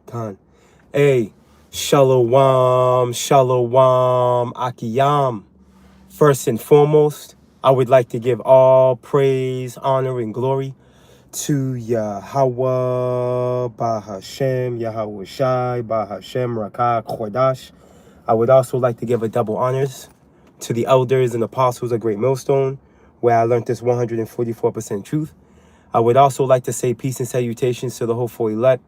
Khan. Hey, Shalom, Shalom, Akiyam. First and foremost, I would like to give all praise, honor, and glory to Yahweh, Bahashem, Yahweh Shai, Bahashem, Rakah, Chodash. I would also like to give a double honors to the elders and apostles of Great Millstone, where I learned this 144% truth. I would also like to say peace and salutations to the hopeful elect,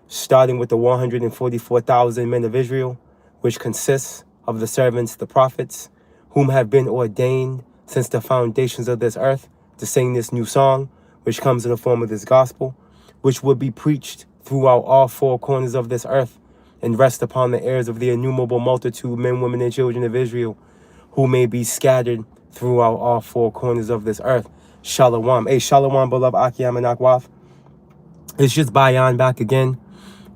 starting with the 144,000 men of Israel, which consists of the servants, the prophets, whom have been ordained since the foundations of this earth to sing this new song, which comes in the form of this gospel, which will be preached throughout all four corners of this earth and rest upon the ears of the innumerable multitude, men, women, and children of Israel, who may be scattered throughout all four corners of this earth. Shalom. Hey, shalom, beloved Akiyam and Akwaf. It's just Bayan back again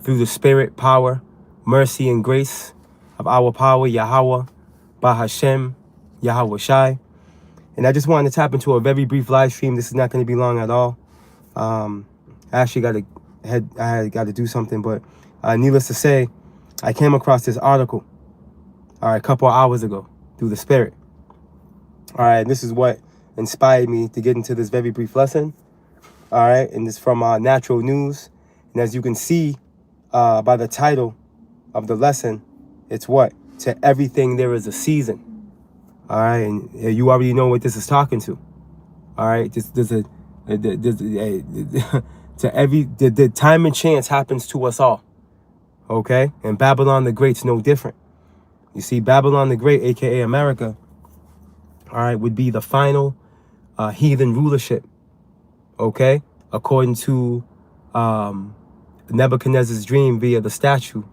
through the spirit, power, mercy, and grace of our power, Yahweh, Bahashem, Yahweh Shai. And I just wanted to tap into a very brief live stream. This is not going to be long at all. I actually I got to do something, but needless to say, I came across this article, a couple of hours ago through the spirit. All right, this is what inspired me to get into this very brief lesson. All right, and it's from Natural News. And as you can see by the title of the lesson, it's what? To everything there is a season. All right, and you already know what this is talking to. All right, the time and chance happens to us all. Okay, and Babylon the Great's no different. You see, Babylon the Great, aka America, all right, would be the final heathen rulership. Okay, according to Nebuchadnezzar's dream via the statue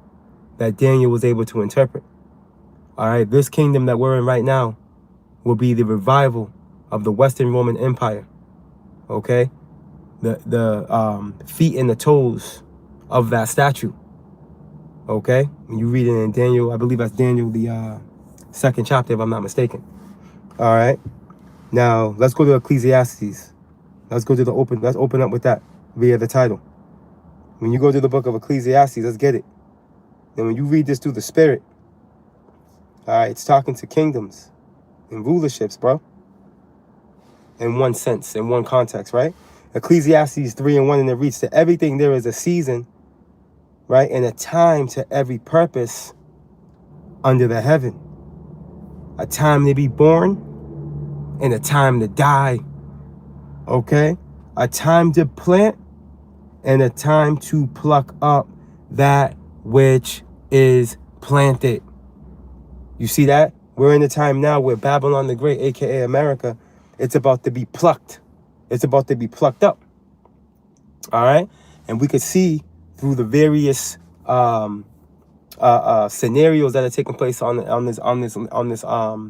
that Daniel was able to interpret. All right, this kingdom that we're in right now will be the revival of the Western Roman Empire. Okay, the feet and the toes of that statue. Okay, when you read it in Daniel, I believe that's Daniel the second chapter, if I'm not mistaken. All right, now let's go to Ecclesiastes. Let's open up with that via the title. When you go to the book of Ecclesiastes, let's get it. And when you read this through the spirit, all right, it's talking to kingdoms and rulerships, bro. In one sense, in one context, right? Ecclesiastes 3:1, and it reads, to everything there is a season, right? And a time to every purpose under the heaven. A time to be born and a time to die. Okay? A time to plant and a time to pluck up that which is planted. You see that? We're in a time now where Babylon the Great, aka America, it's about to be plucked. It's about to be plucked up. All right? And we could see through the various scenarios that are taking place on this landmass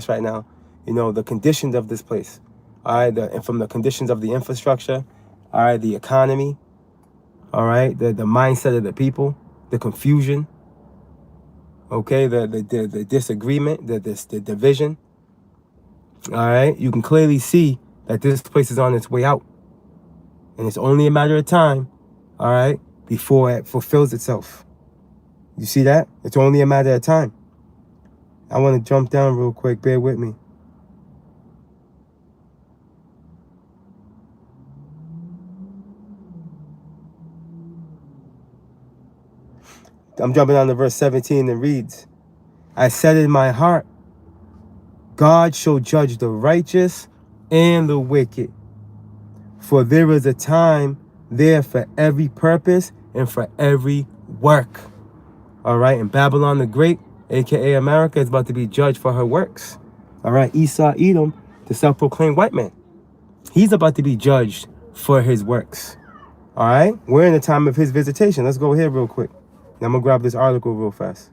right now, you know, the conditions of this place. All right, and from the conditions of the infrastructure, all right, the economy, all right, the mindset of the people, the confusion, okay, the disagreement, the division. All right, you can clearly see that this place is on its way out, and it's only a matter of time, all right, before it fulfills itself. You see that? It's only a matter of time. I want to jump down real quick. Bear with me. I'm jumping down to verse 17 and reads, I said in my heart, God shall judge the righteous and the wicked. For there is a time there for every purpose and for every work. All right, and Babylon the Great, aka America, is about to be judged for her works. All right, Esau Edom, the self-proclaimed white man, he's about to be judged for his works. All right, we're in the time of his visitation. Let's go here real quick. Now I'm going to grab this article real fast.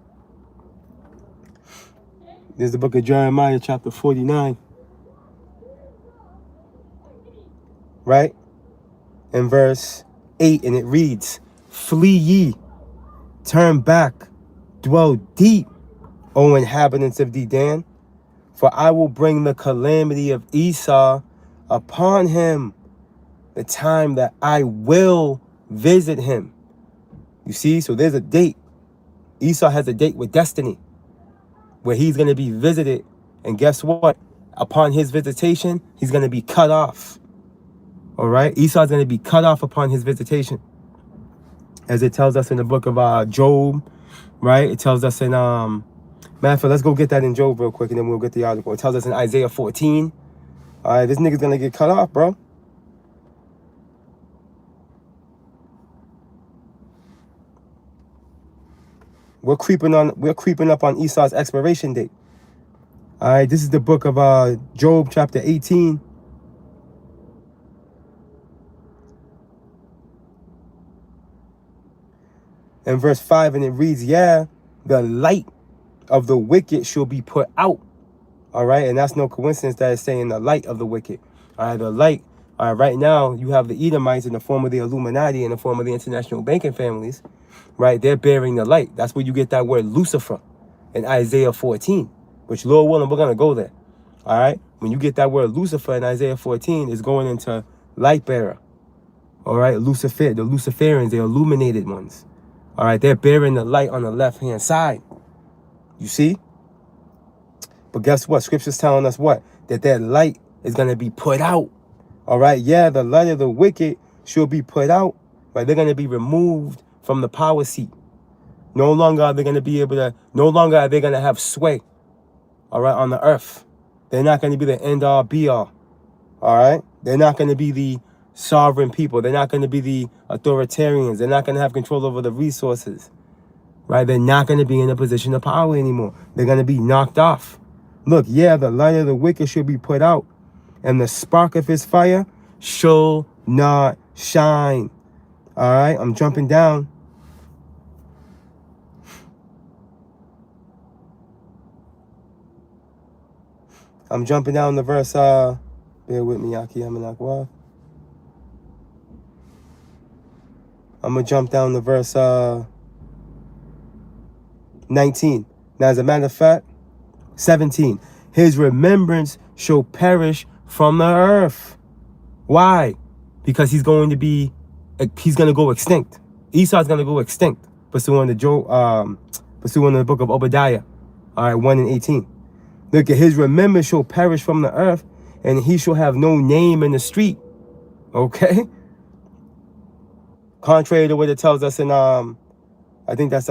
This is the book of Jeremiah, chapter 49. Right? In verse 8, and it reads, flee ye, turn back, dwell deep, O inhabitants of Dedan, for I will bring the calamity of Esau upon him, the time that I will visit him. You see? So there's a date. Esau has a date with destiny where he's going to be visited. And guess what? Upon his visitation, he's going to be cut off. All right? Esau's going to be cut off upon his visitation. As it tells us in the book of Job, right? It tells us in, matter of fact, let's go get that in Job real quick and then we'll get the article. It tells us in Isaiah 14. All right, this nigga's going to get cut off, bro. We're creeping up on Esau's expiration date. All right, this is the book of Job chapter 18. And verse 5, and it reads, yeah, the light of the wicked shall be put out. All right, and that's no coincidence that it's saying the light of the wicked. All right, the light. All right, right now you have the Edomites in the form of the Illuminati, in the form of the international banking families. Right, they're bearing the light. That's where you get that word Lucifer in Isaiah 14, which, Lord willing, we're going to go there. All right, when you get that word Lucifer in Isaiah 14, it's going into light bearer. All right, Lucifer, the Luciferians, the illuminated ones. All right, they're bearing the light on the left-hand side. You see? But guess what? Scripture's telling us what? That light is going to be put out. All right, yeah, the light of the wicked shall be put out. Right, they're going to be removed from the power seat. No longer are they going to be able to, no longer are they going to have sway, all right, on the earth. They're not going to be the end all be all, right? They're not going to be the sovereign people. They're not going to be the authoritarians. They're not going to have control over the resources, right? They're not going to be in a position of power anymore. They're going to be knocked off. Look, yeah, the light of the wicked should be put out, and the spark of his fire shall not shine. All right, I'm jumping down. I'm jumping down the verse, bear with me, Yaki, I'm going to jump down to verse 19. Now, as a matter of fact, 17. His remembrance shall perish from the earth. Why? Because he's going to go extinct. Esau's going to go extinct, pursuing the book of Obadiah, all right, 1 and 18. Look, at his remembrance shall perish from the earth, and he shall have no name in the street. Okay? Contrary to what it tells us in, I think that's,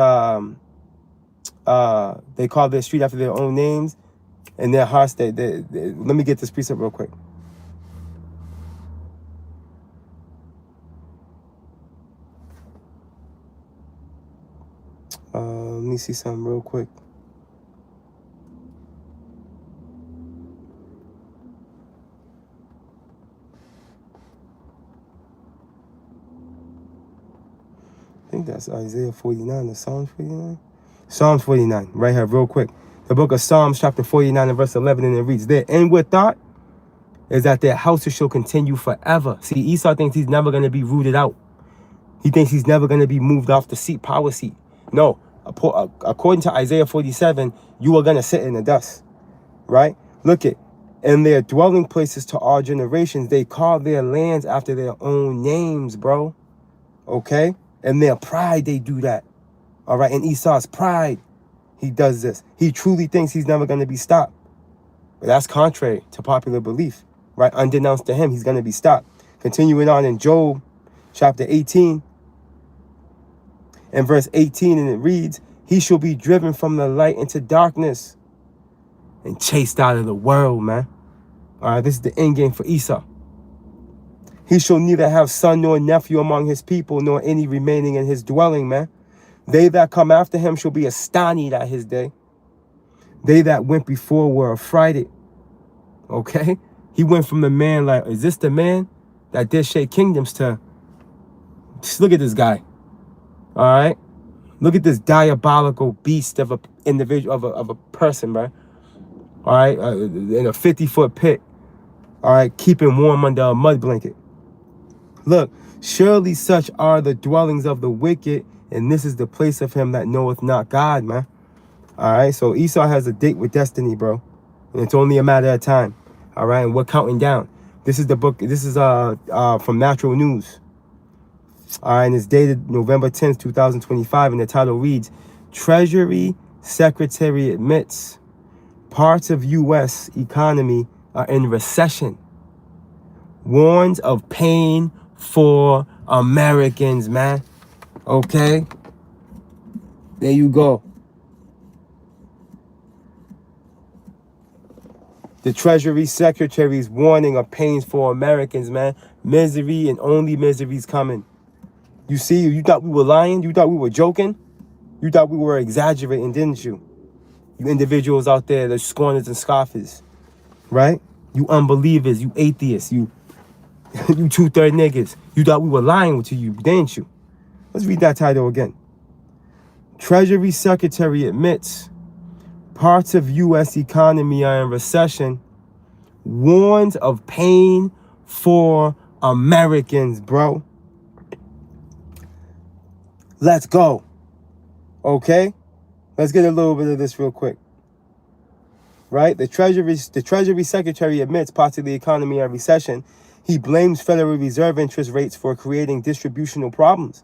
they call their street after their own names, and their hearts, let me get this precept real quick. Let me see something real quick. I think that's Isaiah 49 or Psalms 49. Psalms 49, right here, real quick. The book of Psalms, chapter 49 and verse 11, and it reads, their inward thought is that their houses shall continue forever. See, Esau thinks he's never going to be rooted out. He thinks he's never going to be moved off the power seat. No, according to Isaiah 47, you are going to sit in the dust, right? Look at, in their dwelling places to all generations, they call their lands after their own names, bro. Okay? In their pride, they do that. All right? In Esau's pride, he does this. He truly thinks he's never going to be stopped. But that's contrary to popular belief, right? Unbeknownst to him, he's going to be stopped. Continuing on in Job, chapter 18, and verse 18, and it reads, he shall be driven from the light into darkness and chased out of the world, man. All right, this is the end game for Esau. He shall neither have son nor nephew among his people, nor any remaining in his dwelling, man. They that come after him shall be astonished at his day. They that went before were affrighted. Okay? He went from the man like, is this the man that did shake kingdoms to? Just look at this guy. All right? Look at this diabolical beast of a individual, of a person, man. All right? In a 50-foot pit. All right? Keeping warm under a mud blanket. Look, surely such are the dwellings of the wicked, and this is the place of him that knoweth not God, man. All right, so Esau has a date with destiny, bro. And it's only a matter of time. All right, and we're counting down. This is the book. This is from Natural News. All right, and it's dated November 10th, 2025, and the title reads, Treasury Secretary admits parts of U.S. economy are in recession. Warns of pain for Americans, man. Okay? There you go. The Treasury Secretary's warning of pains for Americans, man. Misery and only misery's coming. You see, you thought we were lying? You thought we were joking? You thought we were exaggerating, didn't you? You individuals out there, the scorners and scoffers, right? You unbelievers, you atheists, you you two-third niggas. You thought we were lying to you, didn't you? Let's read that title again. Treasury Secretary admits parts of U.S. economy are in recession. Warns of pain for Americans, bro. Let's go. Okay? Let's get a little bit of this real quick. Right? The Treasury Secretary admits parts of the economy are in recession. He blames Federal Reserve interest rates for creating distributional problems.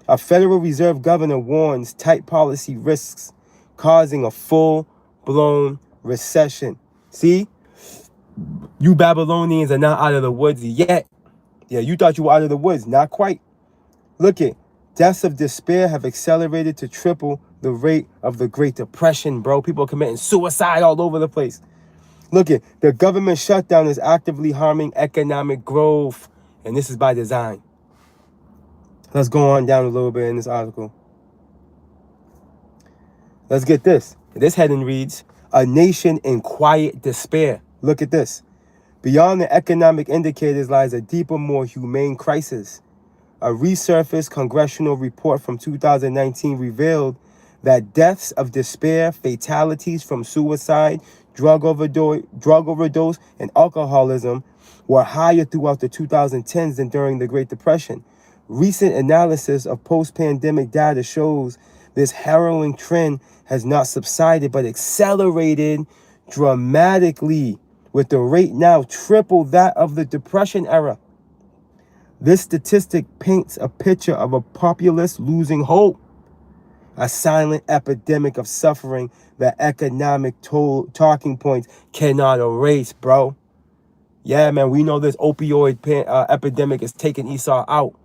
A Federal Reserve governor warns tight policy risks causing a full-blown recession. See? You Babylonians are not out of the woods yet. Yeah, you thought you were out of the woods. Not quite. Look it. Deaths of despair have accelerated to triple the rate of the Great Depression, bro. People are committing suicide all over the place. Look it. The government shutdown is actively harming economic growth. And this is by design. Let's go on down a little bit in this article. Let's get this. This heading reads, A Nation in Quiet Despair. Look at this. Beyond the economic indicators lies a deeper, more humane crisis. A resurfaced congressional report from 2019 revealed that deaths of despair, fatalities from suicide, drug overdose, and alcoholism were higher throughout the 2010s than during the Great Depression. Recent analysis of post-pandemic data shows this harrowing trend has not subsided but accelerated dramatically, with the rate now triple that of the Depression era. This statistic paints a picture of a populace losing hope, a silent epidemic of suffering that economic talking points cannot erase, bro. Yeah, man, we know this opioid epidemic is taking Esau out.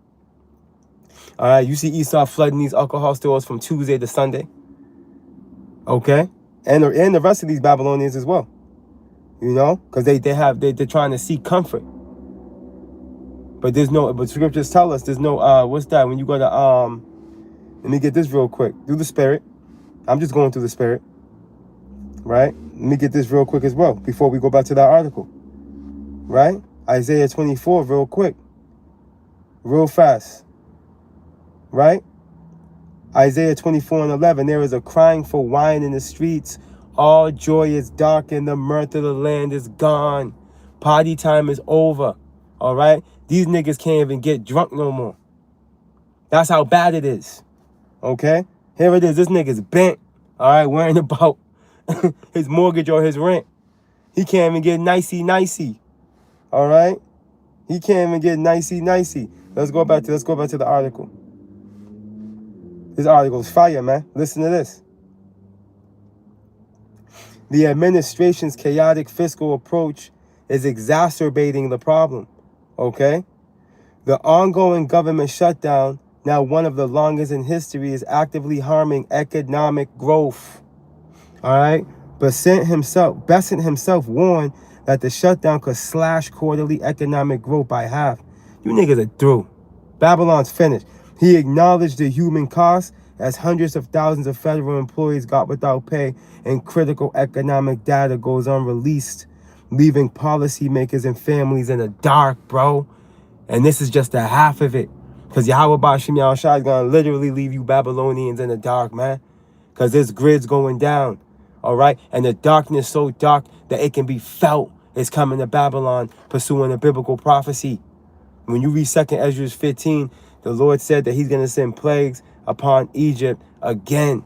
All right, you see Esau flooding these alcohol stores from Tuesday to Sunday. Okay? And the rest of these Babylonians as well. You know? Because they're trying to seek comfort. But scriptures tell us there's no, what's that? When you go to, let me get this real quick. Through the Spirit. I'm just going through the Spirit. Right? Let me get this real quick as well before we go back to that article. Right? Isaiah 24 real quick. Real fast. Right? Isaiah 24:11. There is a crying for wine in the streets. All joy is dark and the mirth of the land is gone. Party time is over. All right? These niggas can't even get drunk no more. That's how bad it is. Okay? Here it is. This nigga's bent. All right? Worrying about his mortgage or his rent. He can't even get nicey. All right? He can't even get nicey. Let's go back to the article. This article is fire, man. Listen to this. The administration's chaotic fiscal approach is exacerbating the problem. Okay? The ongoing government shutdown, now one of the longest in history, is actively harming economic growth. All right? Besant himself warned that the shutdown could slash quarterly economic growth by half. You niggas are through. Babylon's finished. He acknowledged the human cost as hundreds of thousands of federal employees got without pay and critical economic data goes unreleased, leaving policymakers and families in the dark, bro. And this is just a half of it. Because Yahweh Bashim Yahushua is going to literally leave you Babylonians in the dark, man. Because this grid's going down. All right? And the darkness so dark that it can be felt is coming to Babylon, pursuing a biblical prophecy. When you read 2 Ezra 15, the Lord said that he's going to send plagues upon Egypt again.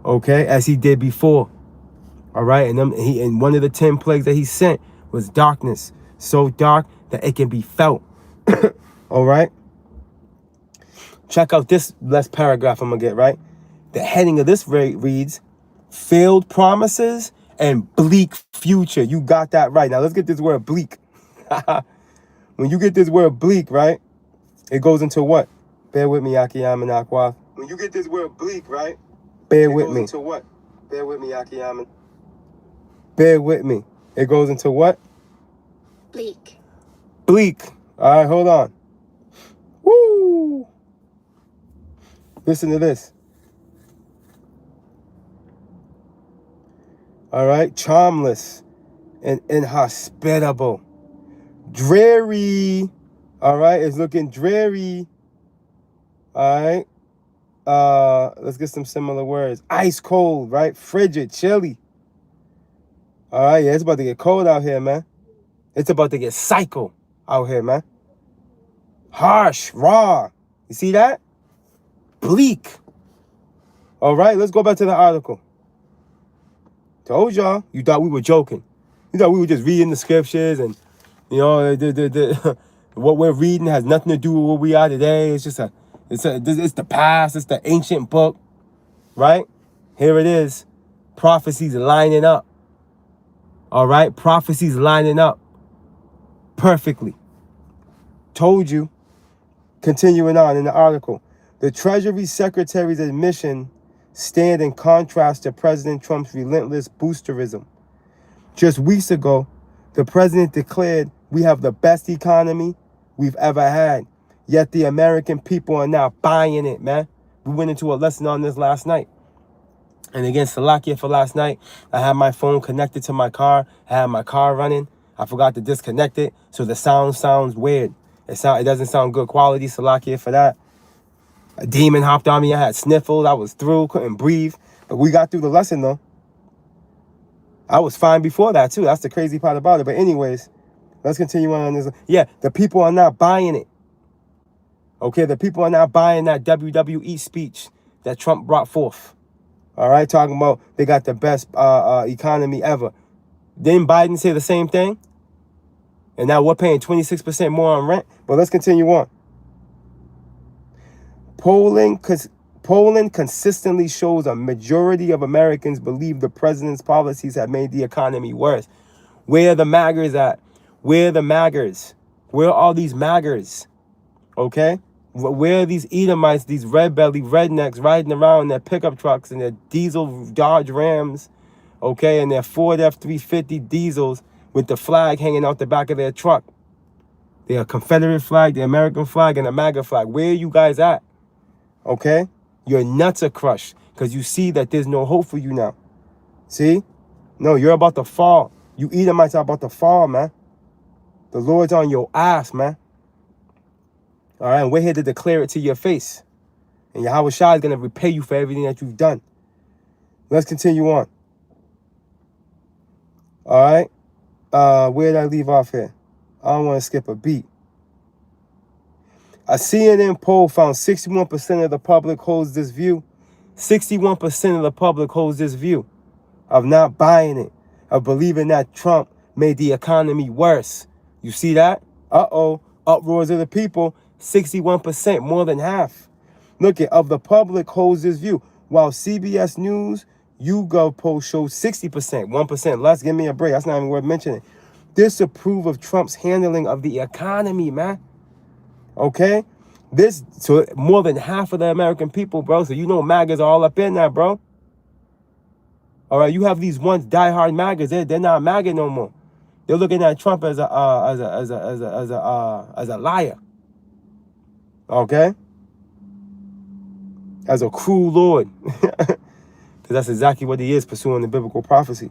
Okay? As he did before. All right? And one of the 10 plagues that he sent was darkness. So dark that it can be felt. All right? Check out this last paragraph I'm going to get, right? The heading of this reads, failed promises and bleak future. You got that right. Now let's get this word bleak. When you get this word bleak, right, it goes into what? Bear with me, Akiyam and Aqua. When you get this word bleak, right? Bear with me. It goes into what? Bear with me, Akiyam. Bear with me. It goes into what? Bleak. Bleak. All right, hold on. Woo! Listen to this. All right, charmless and inhospitable. Dreary. All right, it's looking dreary. All right. Let's get some similar words. Ice cold, right? Frigid, chilly. All right, yeah, it's about to get cold out here, man. It's about to get psycho out here, man. Harsh, raw. You see that? Bleak. All right, let's go back to the article. Told y'all, you thought we were joking. You thought we were just reading the scriptures and, you know, what we're reading has nothing to do with what we are today. It's just it's the past. It's the ancient book, right? Here it is. Prophecies lining up. All right, prophecies lining up perfectly. Told you. Continuing on in the article, the Treasury Secretary's admission stand in contrast to President Trump's relentless boosterism. Just weeks ago, the president declared we have the best economy we've ever had. Yet the American people are now buying it, man. We went into a lesson on this last night. And again, Salakia for last night. I had my phone connected to my car. I had my car running. I forgot to disconnect it, so the sound sounds weird. It doesn't sound good quality. Salakia for that. A demon hopped on me. I had sniffles. I was through, couldn't breathe. But we got through the lesson, though. I was fine before that, too. That's the crazy part about it. But anyways, let's continue on this. Yeah, the people are not buying it. Okay, the people are not buying that WWE speech that Trump brought forth. All right, talking about they got the best economy ever. Didn't Biden say the same thing? And now we're paying 26% more on rent. But let's continue on. Polling consistently shows a majority of Americans believe the president's policies have made the economy worse. Where are the MAGers at? Where are the MAGers? Where are all these MAGers? Okay? Where are these Edomites, these red-bellied rednecks riding around in their pickup trucks and their diesel Dodge Rams, okay, and their Ford F-350 diesels with the flag hanging out the back of their truck? Their Confederate flag, the American flag, and the MAGA flag. Where are you guys at? Okay? Your nuts are crushed because you see that there's no hope for you now. See? No, you're about to fall. You Edomites are about to fall, man. The Lord's on your ass, man. All right, and we're here to declare it to your face. And Yahweh Shai is going to repay you for everything that you've done. Let's continue on. All right. Where did I leave off here? I don't want to skip a beat. A CNN poll found 61% of the public holds this view. 61% of the public holds this view of not buying it, of believing that Trump made the economy worse. You see that? Uh-oh. Uproars of the people. 61%, more than half. Look at, of the public holds this view. While CBS News, YouGov poll shows 60%, 1% less. Give me a break. That's not even worth mentioning. Disapprove of Trump's handling of the economy, man. Okay? So more than half of the American people, bro. So you know MAGAs are all up in that, bro. All right, you have these once diehard MAGAs. They're not MAGA no more. They're looking at Trump as a liar. Okay? As a cruel Lord. Because that's exactly what he is, pursuing the biblical prophecy.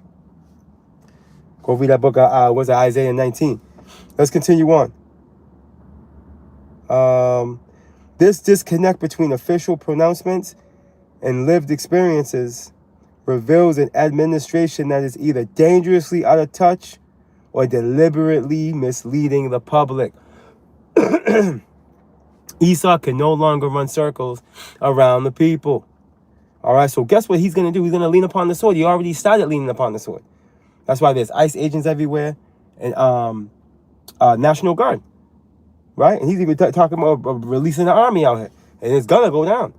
Go read that book, was it Isaiah 19? Let's continue on. This disconnect between official pronouncements and lived experiences reveals an administration that is either dangerously out of touch or deliberately misleading the public. Esau can no longer run circles around the people. All right, so guess what he's going to do? He's going to lean upon the sword. He already started leaning upon the sword. That's why there's ICE agents everywhere and National Guard, right? And he's even talking about releasing the army out here. And it's gonna go down.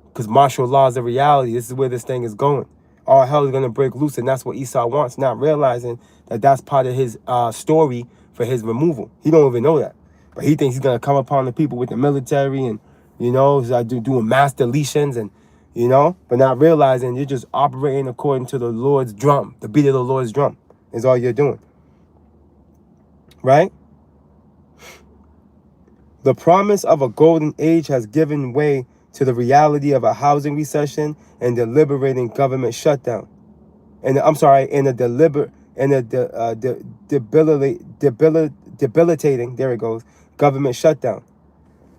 Because martial law is a reality. This is where this thing is going. All hell is gonna break loose, and that's what Esau wants, not realizing that that's part of his story for his removal. He don't even know that. But he thinks he's gonna come upon the people with the military and, he's doing mass deletions and, but not realizing you're just operating according to the Lord's drum. The beat of the Lord's drum is all you're doing. Right? The promise of a golden age has given way to the reality of a housing recession and deliberating government shutdown. And debilitating, there it goes, government shutdown.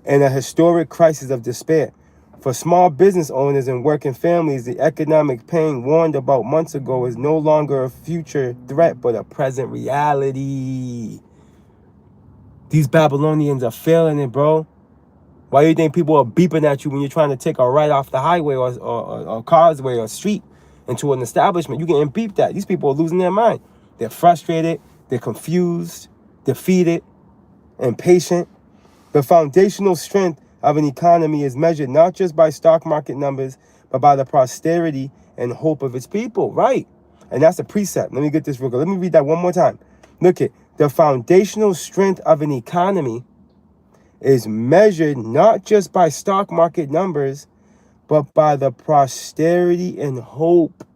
And a historic crisis of despair. For small business owners and working families, the economic pain warned about months ago is no longer a future threat, but a present reality. These Babylonians are feeling it, bro. Why do you think people are beeping at you when you're trying to take a right off the highway or causeway or street into an establishment? You getting beeped at. These people are losing their mind. They're frustrated. They're confused, defeated, impatient. The foundational strength of an economy is measured not just by stock market numbers, but by the prosperity and hope of its people, right? And that's a precept. Let me get this real good. Let me read that one more time. Look at the foundational strength of an economy is measured not just by stock market numbers, but by the prosperity and hope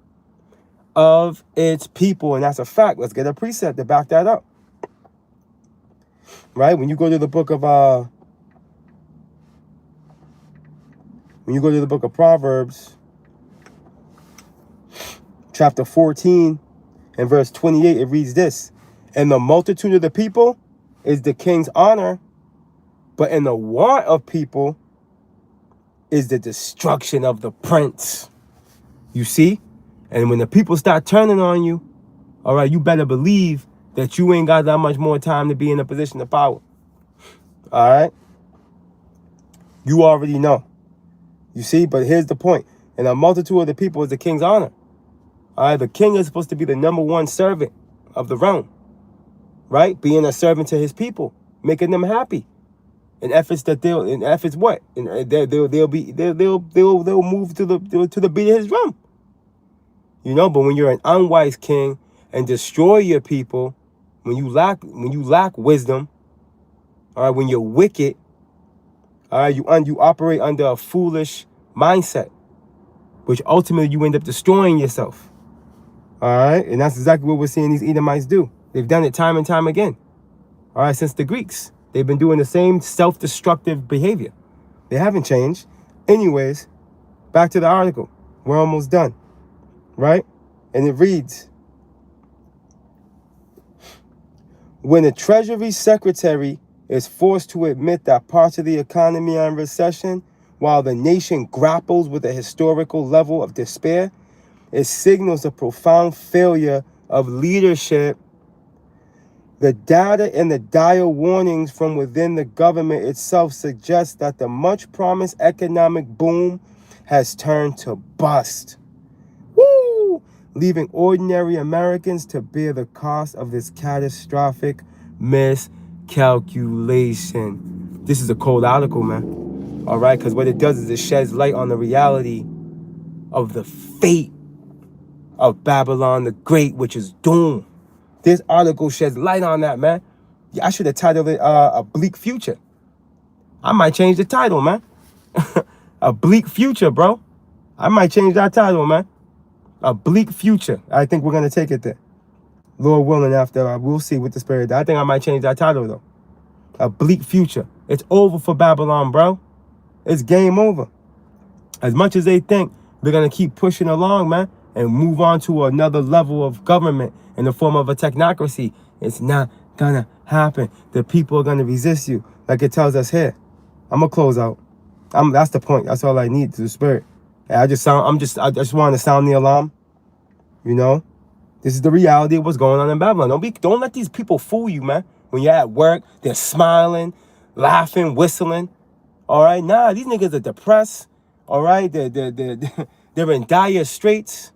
of its people. And that's a fact. Let's get a precept to back that up. Right? When you go to the book of Proverbs, chapter 14 and verse 28, it reads this: "And the multitude of the people is the king's honor, but in the want of people is the destruction of the prince." You see? And when the people start turning on you, all right, you better believe that you ain't got that much more time to be in a position of power. All right? You already know. You see? But here's the point. And a multitude of the people is the king's honor. All right? The king is supposed to be the number one servant of the realm. Right? Being a servant to his people, making them happy. In efforts what? They'll move to the beat of his drum. But when you're an unwise king and destroy your people, when you lack wisdom, all right, when you're wicked, all right, you operate under a foolish mindset, which ultimately you end up destroying yourself. All right, and that's exactly what we're seeing these Edomites do. They've done it time and time again. All right, since the Greeks. They've been doing the same self-destructive behavior. They haven't changed. Anyways, back to the article. We're almost done, right? And it reads, when the Treasury Secretary is forced to admit that parts of the economy are in recession while the nation grapples with a historical level of despair, it signals a profound failure of leadership. The data and the dire warnings from within the government itself suggest that the much-promised economic boom has turned to bust. Woo! Leaving ordinary Americans to bear the cost of this catastrophic miscalculation. This is a cold article, man. All right, because what it does is it sheds light on the reality of the fate of Babylon the Great, which is doom. This article sheds light on that, man. Yeah, I should have titled it A Bleak Future. I might change the title, man. A Bleak Future, bro. I might change that title, man. A Bleak Future. I think we're going to take it there. Lord willing, after we'll see with the Spirit. I think I might change that title, though. A Bleak Future. It's over for Babylon, bro. It's game over. As much as they think they're going to keep pushing along, man, and move on to another level of government in the form of a technocracy, it's not gonna happen. The people are gonna resist you, like it tells us here. I'm gonna close out. That's the point. That's all I need to the Spirit. And I just want to sound the alarm. This is the reality of what's going on in Babylon. Don't let these people fool you, man. When you're at work, they're smiling, laughing, whistling. All right, nah, these niggas are depressed. All right, they're in dire straits.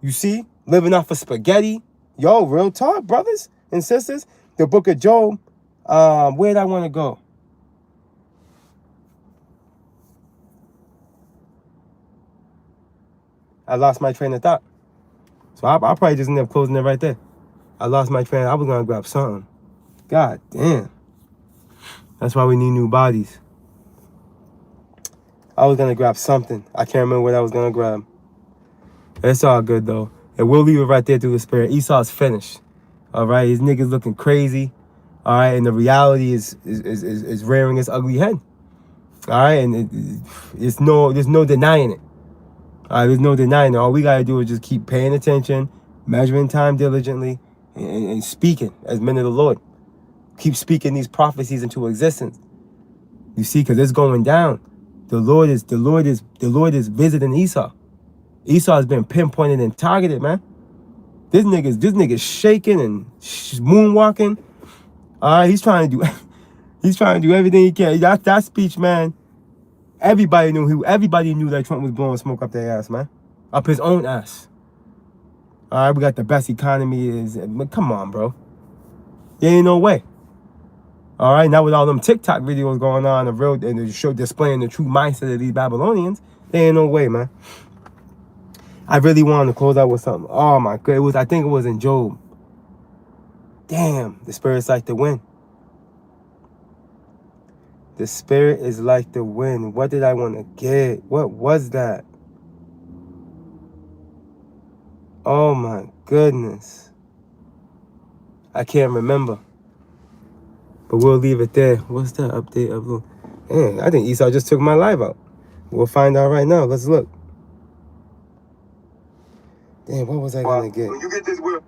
You see, living off of spaghetti. Yo, real talk, brothers and sisters. The book of Job. Where'd I want to go? I lost my train of thought. So I probably just ended up closing it right there. I lost my train. I was gonna grab something. God damn. That's why we need new bodies. I was gonna grab something. I can't remember what I was gonna grab. It's all good though. And we'll leave it right there through the spirit. Esau's finished. All right, his niggas looking crazy. All right, and the reality is rearing its ugly head. All right, and there's no denying it. All right, there's no denying it. All we gotta do is just keep paying attention, measuring time diligently, and speaking as men of the Lord. Keep speaking these prophecies into existence. You see, because it's going down. The Lord is visiting Esau. Esau has been pinpointed and targeted, man. This nigga's shaking and moonwalking. All right, he's trying to do everything he can. That speech, man. Everybody knew that Trump was blowing smoke up their ass, man, up his own ass. All right, we got the best economy. Come on, bro. There ain't no way. All right, now with all them TikTok videos going on, and the show displaying the true mindset of these Babylonians, there ain't no way, man. I really wanted to close out with something. Oh my God, I think it was in Job. Damn, the spirit's like the wind. The spirit is like the wind. What did I want to get? What was that? Oh my goodness. I can't remember. But we'll leave it there. What's that update of? Man, I think Esau just took my live out. We'll find out right now. Let's look. Damn, what was I gonna get? When you get this, Will.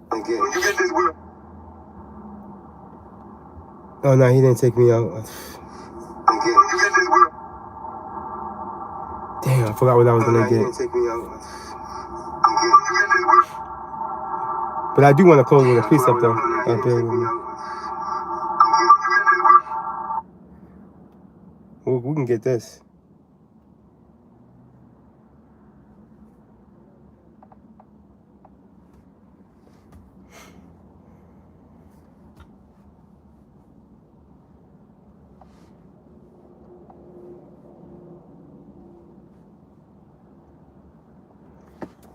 When you get this, Will. Oh no, he didn't take me out. When you get this, Will. Damn, I forgot what I was gonna get. He didn't take me out. But I do want to close with a precept though. Bear with me. We can get this.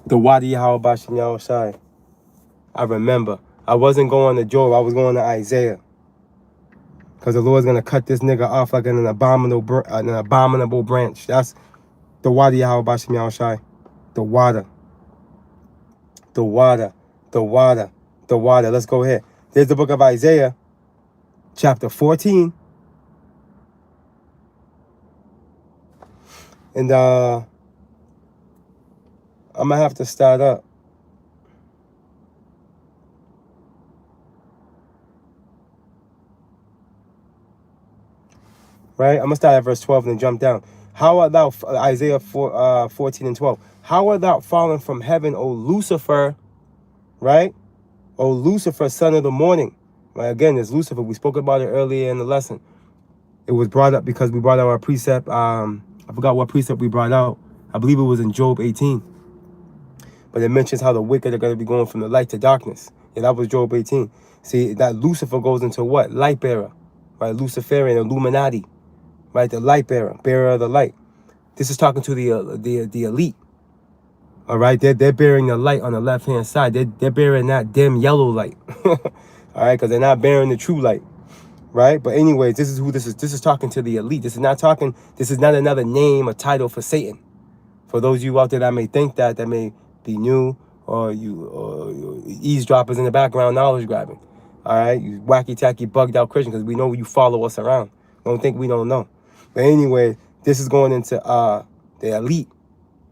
The Wadi Yahweh Bashem Yahushai. I remember. I wasn't going to Job. I was going to Isaiah. Because the Lord's going to cut this nigga off like an abominable branch. That's the Wadi Yahweh Bashem Yahushai. The water. The water. The water. The water. Let's go ahead. There's the book of Isaiah, chapter 14. And I'm going to have to start up. Right? I'm going to start at verse 12 and then jump down. How art thou, Isaiah 14 and 12. How art thou fallen from heaven, O Lucifer, right? O Lucifer, son of the morning. Right? Again, it's Lucifer. We spoke about it earlier in the lesson. It was brought up because we brought out our precept. I forgot what precept we brought out. I believe it was in Job 18. But it mentions how the wicked are going to be going from the light to darkness. Yeah, that was Job 18. See, that Lucifer goes into what? Light bearer. Right? Luciferian, Illuminati. Right? The light bearer. Bearer of the light. This is talking to the elite. All right? They're bearing the light on the left-hand side. They're bearing that dim yellow light. All right? Because they're not bearing the true light. Right? But anyways, this is who this is. This is talking to the elite. This is not another name or title for Satan. For those of you out there that may think that may be new, or you eavesdroppers in the background, knowledge grabbing. All right? You wacky tacky bugged out Christian, because we know you follow us around. Don't think we don't know. But anyway, this is going into the elite,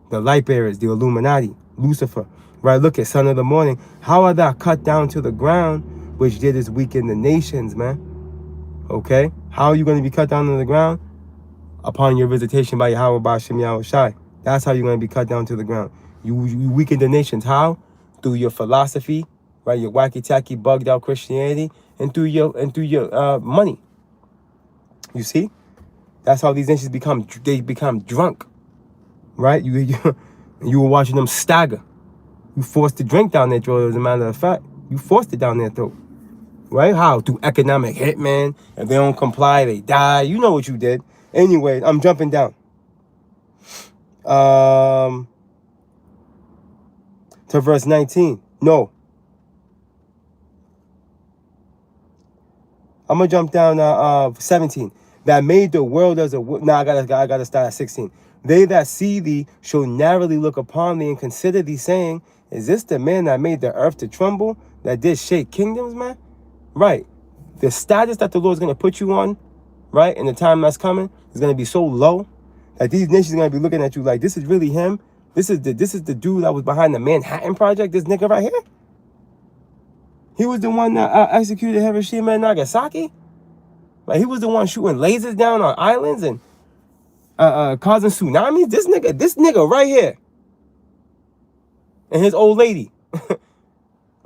the light bearers, the Illuminati, Lucifer. Right? Look at son of the morning. How art thou cut down to the ground, which didst weaken the nations, man? Okay? How are you going to be cut down to the ground? Upon your visitation by Yahweh Bashem Yahushai. That's how you're going to be cut down to the ground. You weaken the nations. How? Through your philosophy, right? Your wacky tacky bugged out Christianity, and through your money. You see? That's how these nations become drunk. Right? You were watching them stagger. You forced to drink down their throat, as a matter of fact. You forced it down their throat. Right? How? Through economic hitman. If they don't comply, they die. You know what you did. Anyway, I'm jumping down. To verse 19. No. I'm gonna jump down 17. That made the world as a I gotta start at 16. They that see thee shall narrowly look upon thee and consider thee, saying, is this the man that made the earth to tremble, that did shake kingdoms, man? Right. The status that the Lord's gonna put you on, right, in the time that's coming, is gonna be so low that these nations are gonna be looking at you like, this is really him. This is the dude that was behind the Manhattan Project. This nigga right here. He was the one that executed Hiroshima and Nagasaki. Like, he was the one shooting lasers down on islands and causing tsunamis. This nigga right here, and his old lady,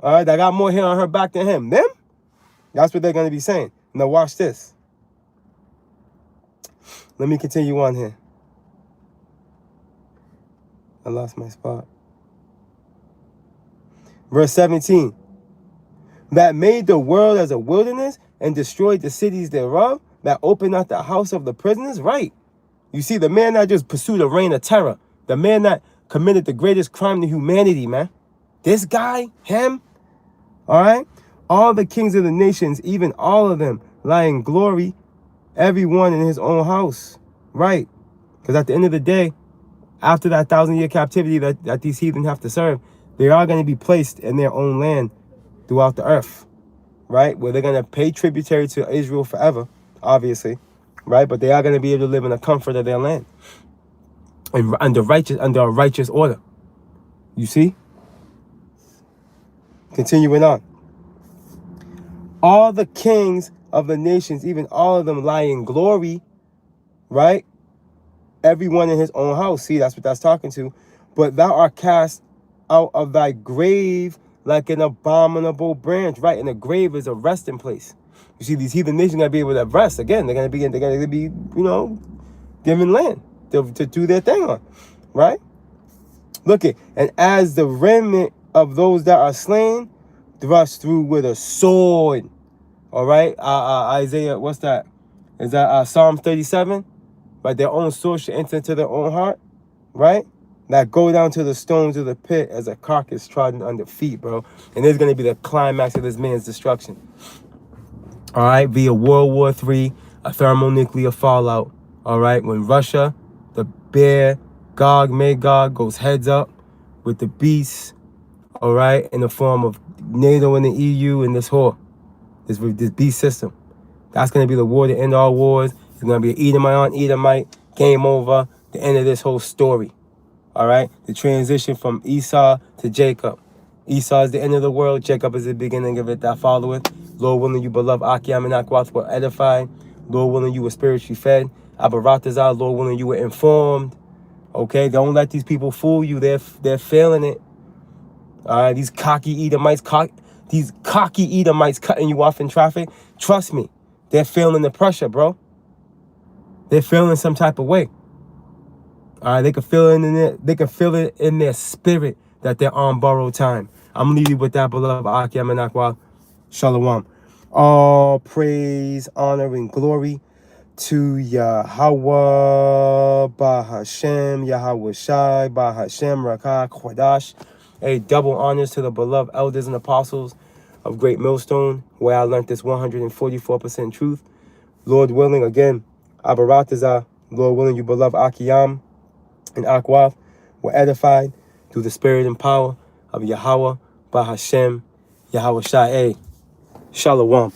all right, that got more hair on her back than him. Them? That's what they're gonna be saying. Now watch this. Let me continue on here. I lost my spot. Verse 17. That made the world as a wilderness and destroyed the cities thereof, that opened out the house of the prisoners. Right. You see, the man that just pursued a reign of terror, the man that committed the greatest crime to humanity, man. This guy, him, all right? All the kings of the nations, even all of them, lie in glory, everyone in his own house. Right. Because at the end of the day, after that 1,000-year captivity that these heathen have to serve, they are going to be placed in their own land throughout the earth, right? Where they're going to pay tributary to Israel forever, obviously, right? But they are going to be able to live in the comfort of their land and under a righteous order. You see? Continuing on. All the kings of the nations, even all of them, lie in glory, right? Everyone in his own house. See, that's what that's talking to. But thou art cast out of thy grave like an abominable branch. Right, and the grave is a resting place. You see, these heathen nations are going to be able to rest. Again, they're going to be, given land to do their thing on. Right? Look it. And as the remnant of those that are slain, thrust through with a sword. All right? Isaiah, what's that? Is that Psalm 37? Right? Their own sword should enter into their own heart. Right? That go down to the stones of the pit as a carcass trodden under feet, bro. And this is going to be the climax of this man's destruction. All right? Via World War III, a thermonuclear fallout. All right? When Russia, the bear, Gog, Magog, goes heads up with the beasts, all right, in the form of NATO and the EU and this whore, this beast system. That's going to be the war to end all wars. It's going to be an Edomite on Edomite, game over, the end of this whole story. All right, the transition from Esau to Jacob. Esau is the end of the world. Jacob is the beginning of it that followeth. Lord willing, you beloved Achiam and Akwath were edified. Lord willing, you were spiritually fed. Abaratazah, Lord willing, you were informed. Okay, don't let these people fool you. They're failing it. All right, these cocky Edomites cutting you off in traffic. Trust me, they're feeling the pressure, bro. They're feeling some type of way. All right, they can feel it in their spirit that they're on borrowed time. I'm gonna leave you with that, beloved Achiam and Akwa. Shalom. All praise, honor, and glory to Yahweh, Bahashem, Yahweh Shai, Bahashem, Rakah, Kodash. A double honors to the beloved elders and apostles of Great Millstone, where I learned this 144% truth. Lord willing, again, Abaratazah, Lord willing, you beloved Achiam and Akwath were edified through the spirit and power of Yahweh, Bahashem, Yahweh Shai. Shalom.